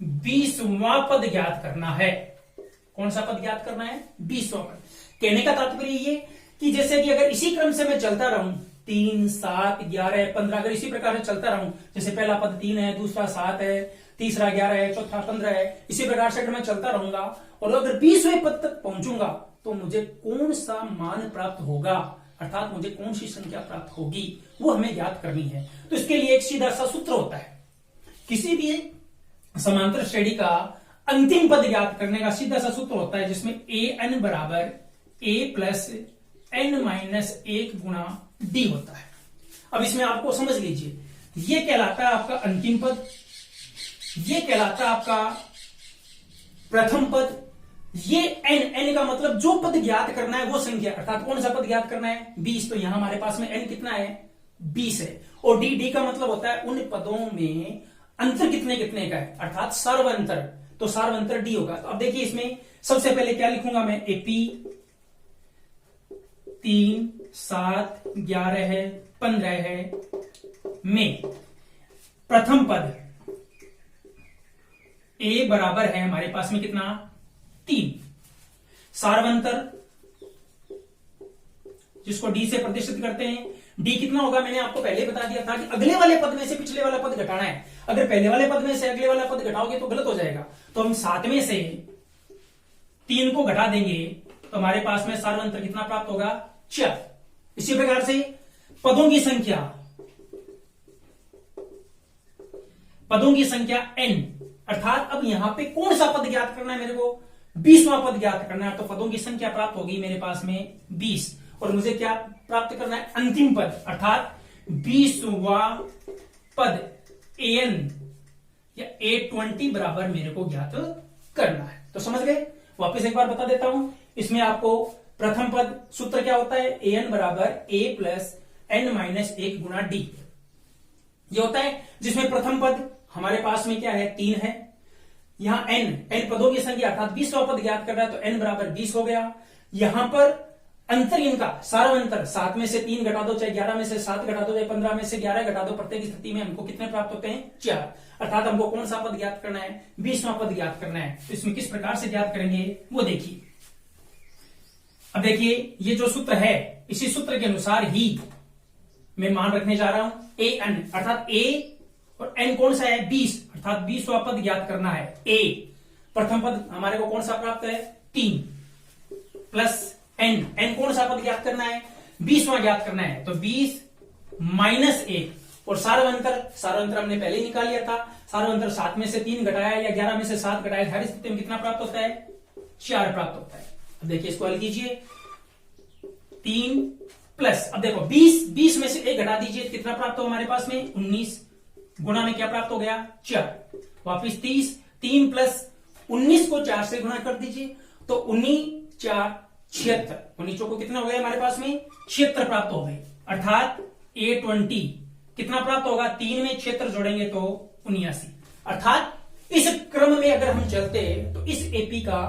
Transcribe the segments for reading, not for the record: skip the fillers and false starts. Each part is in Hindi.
20वां पद ज्ञात करना है। कौन सा पद ज्ञात करना है? 20वां पद। कहने का तात्पर्य ये कि जैसे कि अगर इसी क्रम से मैं चलता रहूं 3, 7, 11, 15, अगर इसी प्रकार से चलता रहूं, जैसे पहला पद 3 है, दूसरा 7 है, तीसरा 11 है, चौथा 15 है, इसी प्रकार से अगर मैं चलता रहूंगा और अगर 20वें पद तक पहुंचूंगा तो मुझे कौन सा मान प्राप्त होगा, अर्थात मुझे कौन सी संख्या प्राप्त होगी, वो हमें ज्ञात करनी है। तो इसके लिए एक सीधा सा सूत्र होता है। किसी भी समांतर श्रेणी का अंतिम पद ज्ञात करने का सीधा सा सूत्र होता है, जिसमें an बराबर a प्लस n माइनस 1 गुणा d होता है। अब इसमें आपको समझ लीजिए, ये कहलाता है आपका अंतिम पद, ये कहलाता है आपका प्रथम पद, ये n का मतलब जो पद ज्ञात करना है वो संख्या, अर्थात कौन सा पद ज्ञात करना है? 20। तो यहां हमारे पास में n कितना है? 20 है। और d का मतलब होता है उन पदों में अंतर कितने कितने का है, अर्थात सार्वअंतर। तो सार्वअंतर d होगा। तो अब देखिए इसमें सबसे पहले क्या लिखूंगा मैं? AP 3, 7, 11 है, 15 है में प्रथम पद a बराबर है हमारे पास में कितना? 3। सार्वअंतर जिसको d से प्रतिष्ठित करते हैं, d कितना होगा? मैंने आपको पहले ही बता दिया था कि अगले वाले पद में से पिछले वाला पद घटाना है। अगर पहले वाले पद में से अगले वाला पद घटाओगे तो गलत हो जाएगा। तो हम 7 में से 3 को घटा देंगे तो हमारे पास में सार्वअंतर कितना प्राप्त होगा? 4। इसी प्रकार से पदों की संख्या n, अर्थात अब यहां पे कौन सा पद ज्ञात करना है मेरे को? 20वां पद ज्ञात करना है। तो पदों की संख्या प्राप्त होगी मेरे पास में 20, और मुझे क्या प्राप्त करना है? अंतिम पद, अर्थात 20वां पद an या A20 बराबर मेरे को ज्ञात करना है। तो समझ गए? वापस एक बार बता देता हूं। इसमें आपको प्रथम पद सूत्र क्या होता है? an बराबर a प्लस n माइनस 1 गुणा d, ये होता है। जिसमें प्रथम पद हमारे पास में क्या है? 3 है। यहां n पदों की संख्या अर्थात 20वां पद ज्ञात कर रहा है, तो n बराबर 20 हो गया। यहां पर अंतर इनका सार्वअंतर 7 में से 3 घटा दो, चाहे 11 में से 7 घटा दो, चाहे 15 में से 11 घटा दो, प्रत्येक स्थिति में हमको कितने प्राप्त होते हैं? 4। अर्थात हमको कौन सा पद ज्ञात करना है? 20वां पद ज्ञात करना है। तो इसमें किस प्रकार से ज्ञात करेंगे वो देखिए। अब देखिए ये जो सूत्र है, इसी सूत्र के अनुसार ही मैं मान रखने जा रहा हूं an, अर्थात a और n कौन सा है? 20, अर्थात 20वां पद ज्ञात करना है। a प्रथम पद हमारे को कौन सा प्राप्त है? 3 प्लस n कौन सा पद ज्ञात करना है? 20वां ज्ञात करना है। तो 20 माइनस 1, और सार्वअंतर हमने पहले ही निकाल लिया था। सार्वअंतर 7 में से 3 घटाया या 11 में से 7 घटाया, हर स्थिति में कितना प्राप्त होता है? 4 प्राप्त होता है। अब देखिए इसको हल कीजिए। 3 प्लस, अब देखो 20 में से 1 घटा दीजिए, कितना प्राप्त हो हमारे पास में? 19 गुणा में क्या प्राप्त हो गया? 4। वापिस 30, 3 प्लस 19 को 4 से गुणा कर दीजिए, तो 19 4 76, 19 को कितना हो गया हमारे पास में? 76 प्राप्त हो गए। अर्थात A20 कितना प्राप्त होगा? 3 में 76 जोड़ेंगे तो 79। अर्थात इस क्रम में अगर हम चलते तो इस AP का,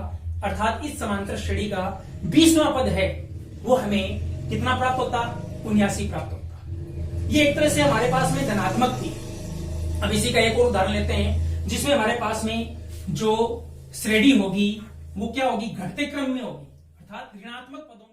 अर्थात इस समांतर श्रेणी का 20वां पद है, वो हमें कितना प्राप्त होता? 79 प्राप्त होता। ये एक तरह से हमारे पास में धनात्मक थी। अब इसी का एक और उदाहरण लेते हैं, जिसमें हमारे पास में जो श्रेणी होगी वो क्या होगी? घटते क्रम में होगी, अर्थात ऋणात्मक पदों